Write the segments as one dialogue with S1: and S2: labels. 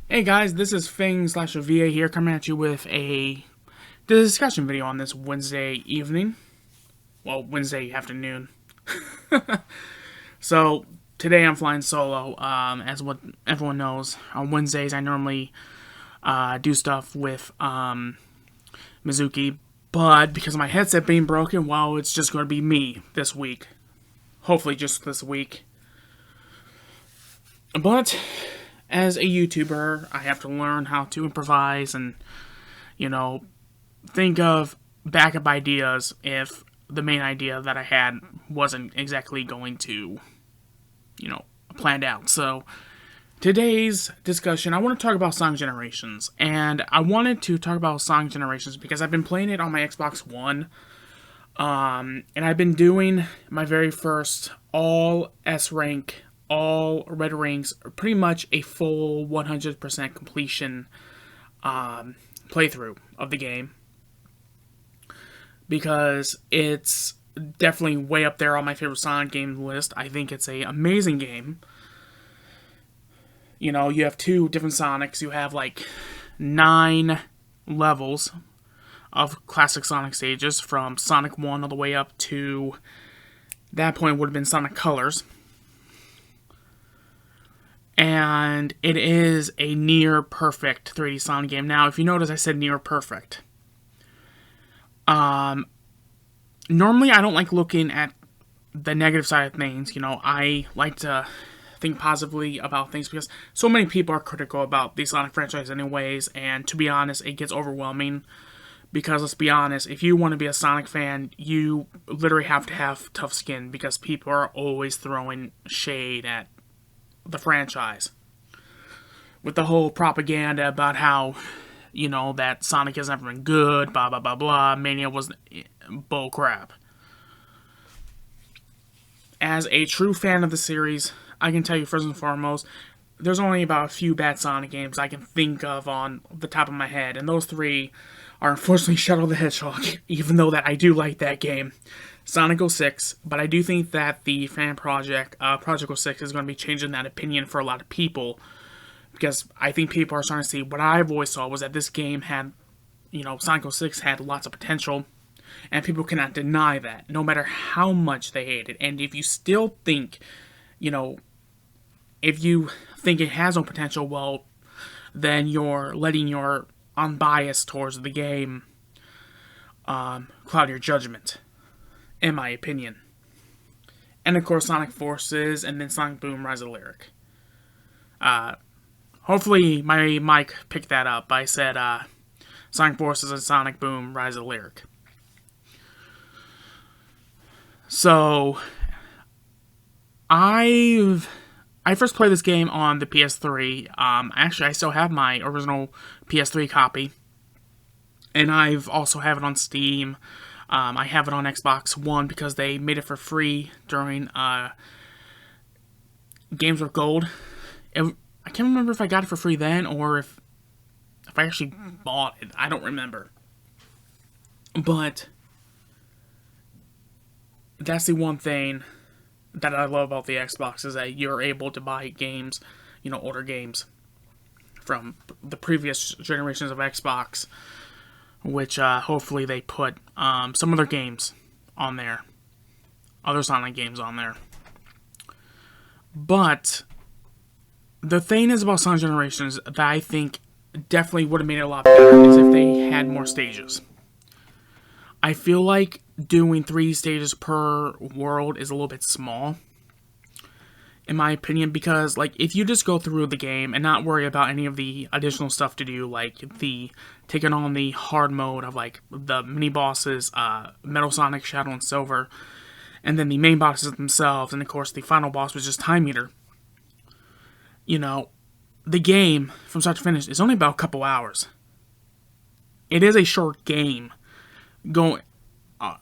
S1: Hey guys, this is Fang / VA here, coming at you with a discussion video on this Wednesday evening. Well, Wednesday afternoon. So, today I'm flying solo. As what everyone knows, on Wednesdays I normally do stuff with Mizuki, but because of my headset being broken, well, it's just going to be me this week. Hopefully just this week. But as a YouTuber, I have to learn how to improvise and, think of backup ideas if the main idea that I had wasn't exactly going to, planned out. So, today's discussion, I want to talk about Sonic Generations. And I wanted to talk about Sonic Generations because I've been playing it on my Xbox One. And I've been doing my very first all S-rank, all red rings, pretty much a full 100% completion playthrough of the game, because it's definitely way up there on my favorite Sonic game list. I think it's an amazing game. You have two different Sonics. You have like 9 levels of classic Sonic stages, from Sonic 1 all the way up to, that point would have been Sonic Colors. And it is a near perfect 3D Sonic game. Now, if you notice, I said near perfect. Normally, I don't like looking at the negative side of things. I like to think positively about things because so many people are critical about the Sonic franchise anyways. And to be honest, it gets overwhelming. Because let's be honest, if you want to be a Sonic fan, you literally have to have tough skin, because people are always throwing shade at the franchise with the whole propaganda about how, that Sonic has never been good, blah blah blah blah, Mania was bull crap. As a true fan of the series, I can tell you first and foremost, there's only about a few bad Sonic games I can think of on the top of my head, and those 3 are unfortunately Shadow the Hedgehog, even though that I do like that game, Sonic 06, but I do think that the fan project, Project 06, is going to be changing that opinion for a lot of people, because I think people are starting to see what I've always saw was that this game had, Sonic 06 had lots of potential, and people cannot deny that, no matter how much they hate it. And if you still think, if you think it has no potential, well, then you're letting your unbiased towards the game cloud your judgment, in my opinion. And of course, Sonic Forces, and then Sonic Boom Rise of the Lyric. Hopefully my mic picked that up. I said Sonic Forces and Sonic Boom Rise of the Lyric. So, I first played this game on the PS3. Actually, I still have my original PS3 copy. And I've also have it on Steam. I have it on Xbox One because they made it for free during Games with Gold. I can't remember if I got it for free then or if I actually bought it. I don't remember. But that's the one thing that I love about the Xbox, is that you're able to buy games, older games from the previous generations of Xbox, which hopefully they put some other games on there, other Sonic games on there. But the thing is about Sonic Generations that I think definitely would have made it a lot better is if they had more stages. I feel like doing 3 stages per world is a little bit small, in my opinion, because if you just go through the game and not worry about any of the additional stuff to do, like the taking on the hard mode of the mini bosses, Metal Sonic, Shadow, and Silver, and then the main bosses themselves, and of course the final boss was just Time Eater. The game from start to finish is only about a couple hours. It is a short game,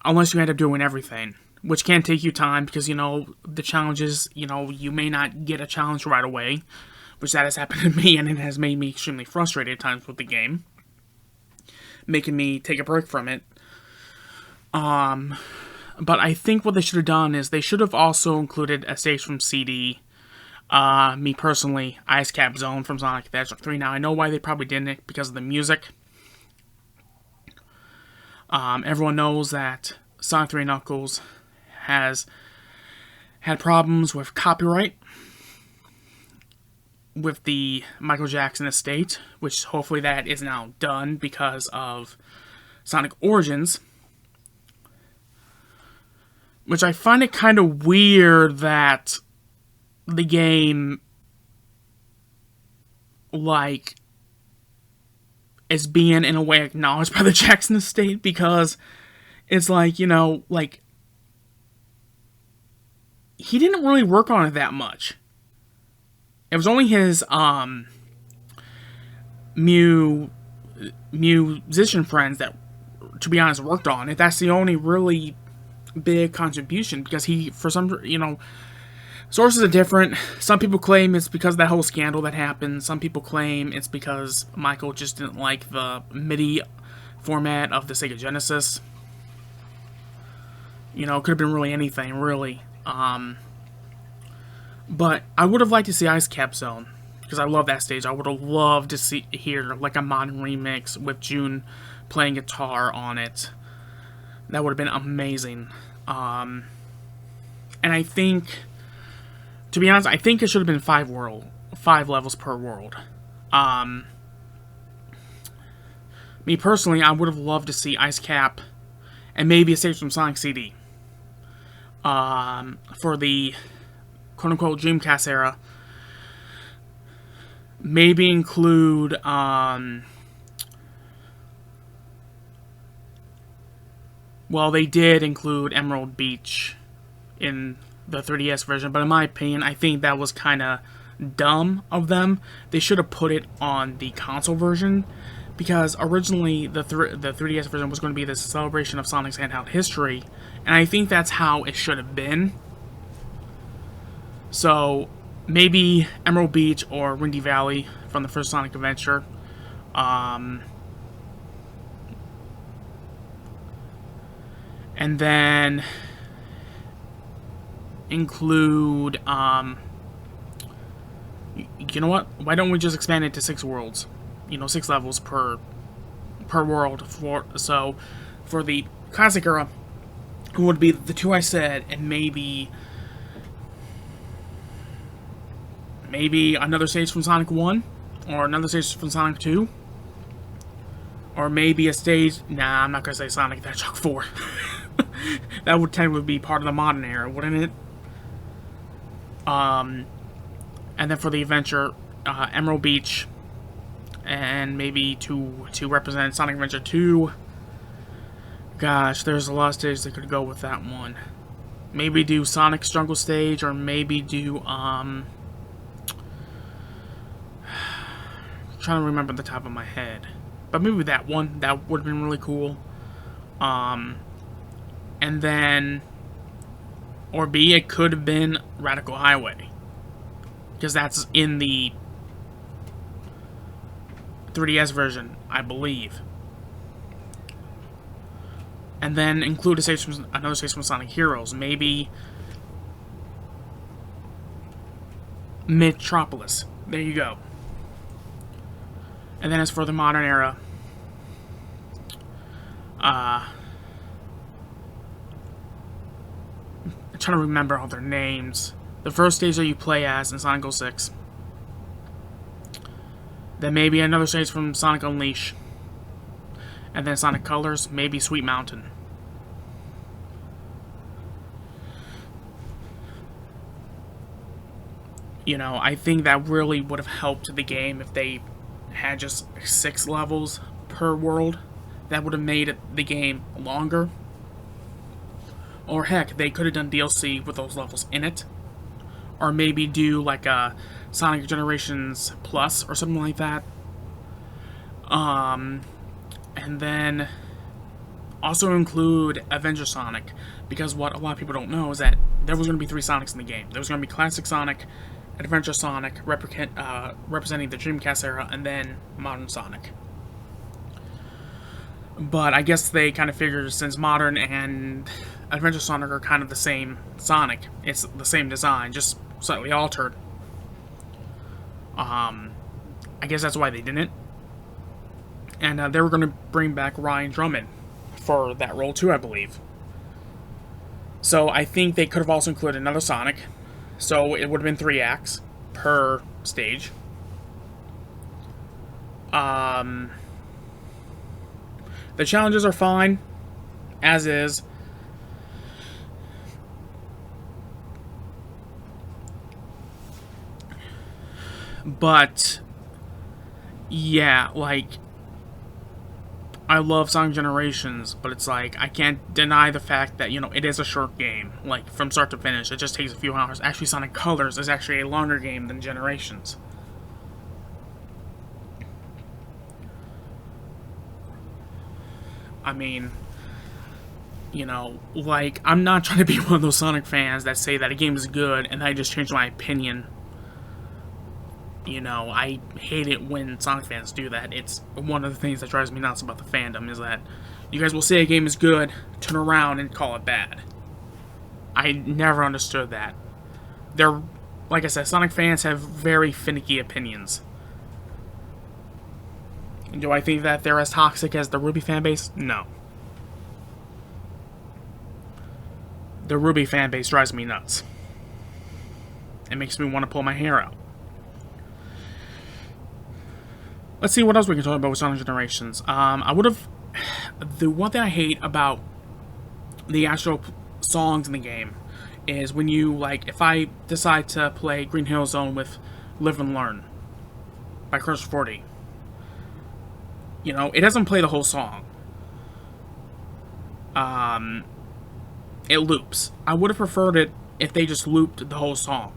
S1: unless you end up doing everything, which can take you time because, the challenges, you may not get a challenge right away, which that has happened to me, and it has made me extremely frustrated at times with the game, making me take a break from it. But I think what they should have done is they should have also included a stage from CD. Me personally, Ice Cap Zone from Sonic the Hedgehog 3. Now, I know why they probably didn't, because of the music. Everyone knows that Sonic 3 Knuckles has had problems with copyright with the Michael Jackson estate, which hopefully that is now done because of Sonic Origins. Which I find it kind of weird that the game, like, is being, in a way, acknowledged by the Jackson estate, because it's like, you know, like, he didn't really work on it that much. It was only his, musician friends that, to be honest, worked on it. That's the only really big contribution, because he, for some, you know, sources are different. Some people claim it's because of that whole scandal that happened. Some people claim it's because Michael just didn't like the MIDI format of the Sega Genesis. You know, it could have been really anything, really. But I would have liked to see Ice Cap Zone, because I love that stage. I would have loved to hear like a modern remix with June playing guitar on it. That would have been amazing. And I think, to be honest, I think it should have been 5 levels per world. Me personally, I would have loved to see Ice Cap and maybe a stage from Sonic CD. For the quote-unquote Dreamcast era. Maybe include, well, they did include Emerald Beach in the 3DS version, but in my opinion, I think that was kind of dumb of them. They should have put it on the console version, because originally the 3DS version was going to be the celebration of Sonic's handheld history, and I think that's how it should have been. So, maybe Emerald Beach or Windy Valley from the first Sonic Adventure. And then include, you know what? Why don't we just expand it to 6 worlds? You know, 6 levels per world. So, for the classic era, it would be the 2 I said, and maybe another stage from Sonic 1, or another stage from Sonic 2, or maybe a stage, nah, I'm not going to say Sonic the Hedgehog 4. That would technically be part of the modern era, wouldn't it? And then for the adventure, Emerald Beach, and maybe to represent Sonic Adventure 2. Gosh, there's a lot of stages that could go with that one. Maybe do Sonic's Jungle Stage, or maybe do, trying to remember the top of my head, but maybe that one. That would have been really cool. And then, or B, it could have been Radical Highway, because that's in the 3DS version, I believe. And then include another stage from Sonic Heroes, maybe Metropolis. There you go. And then as for the modern era, I'm trying to remember all their names. The first stage that you play as in Sonic 06. Then maybe another stage from Sonic Unleash. And then Sonic Colors, maybe Sweet Mountain. You know, I think that really would have helped the game if they had just 6 levels per world. That would have made the game longer. Or heck, they could have done DLC with those levels in it. Or maybe do like a Sonic Generations Plus or something like that. And then also include Avenger Sonic. Because what a lot of people don't know is that there was going to be 3 Sonics in the game. There was going to be Classic Sonic, Adventure Sonic, representing the Dreamcast era, and then Modern Sonic. But I guess they kind of figured since Modern and Adventure Sonic are kind of the same Sonic, it's the same design, just slightly altered. I guess that's why they didn't. And they were going to bring back Ryan Drummond for that role too, I believe. So I think they could have also included another Sonic. So it would have been 3 acts per stage. The challenges are fine, as is. But, yeah, like, I love Sonic Generations, but it's like, I can't deny the fact that, it is a short game. Like, from start to finish, it just takes a few hours. Actually, Sonic Colors is actually a longer game than Generations. I mean, like, I'm not trying to be one of those Sonic fans that say that a game is good and I just change my opinion. I hate it when Sonic fans do that. It's one of the things that drives me nuts about the fandom is that you guys will say a game is good, turn around and call it bad. I never understood that. Like I said, Sonic fans have very finicky opinions. Do I think that they're as toxic as the Ruby fanbase? No. The Ruby fanbase drives me nuts. It makes me want to pull my hair out. Let's see what else we can talk about with Sonic Generations. The one thing I hate about the actual songs in the game is when if I decide to play Green Hill Zone with Live and Learn by Crush 40, it doesn't play the whole song. It loops. I would have preferred it if they just looped the whole song.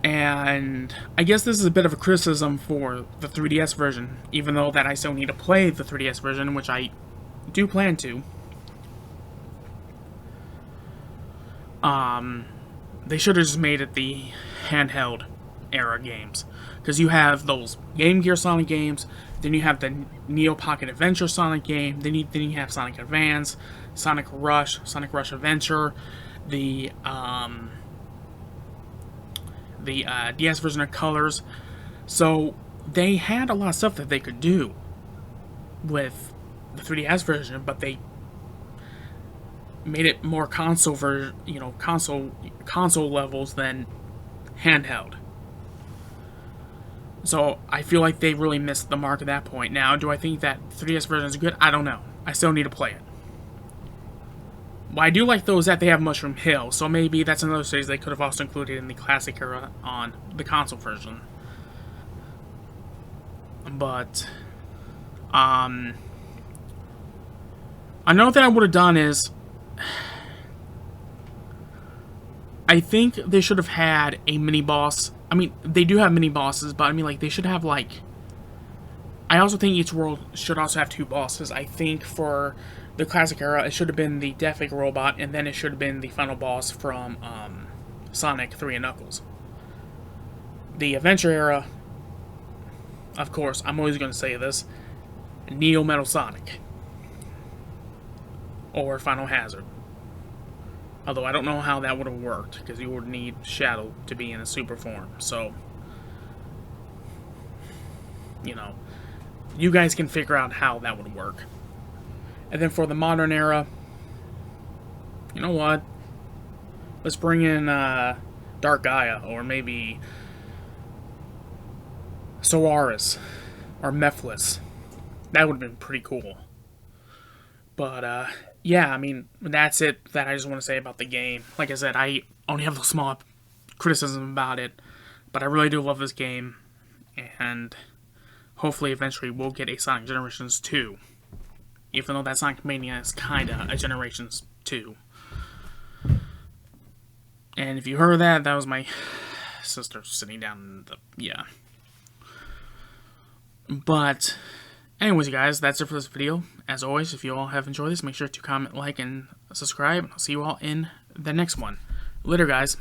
S1: And I guess this is a bit of a criticism for the 3DS version, even though that I still need to play the 3DS version, which I do plan to. They should have just made it the handheld era games. Because you have those Game Gear Sonic games, then you have the Neo Pocket Adventure Sonic game, then you have Sonic Advance, Sonic Rush Adventure, the DS version of Colors. So they had a lot of stuff that they could do with the 3DS version, but they made it more console levels than handheld. So I feel like they really missed the mark at that point. Now, do I think that 3DS version is good? I don't know. I still need to play it. What I do like, though, is that they have Mushroom Hill, so maybe that's another stage they could have also included in the classic era on the console version. But, another thing I would have done is, I think they should have had a mini-boss. I mean, they do have mini-bosses, but I mean, like, they should have, like... I also think each world should also have 2 bosses. I think for the classic era, it should have been the Death Egg Robot, and then it should have been the final boss from Sonic 3 and Knuckles. The Adventure era, of course, I'm always going to say this, Neo Metal Sonic. Or Final Hazard. Although I don't know how that would have worked, because you would need Shadow to be in a super form, so... you guys can figure out how that would work. And then for the modern era, you know what? Let's bring in Dark Gaia, or maybe Solaris, or Mephiles. That would have been pretty cool. But, yeah, I mean, that's it that I just want to say about the game. Like I said, I only have a small criticism about it, but I really do love this game, and hopefully eventually we'll get a Sonic Generations 2. Even though that Sonic Mania is kinda a Generations 2. And if you heard that, that was my sister sitting down in the... yeah. But, Anyways, you guys, that's it for this video. As always, if you all have enjoyed this, make sure to comment, like, and subscribe. I'll see you all in the next one. Later, guys.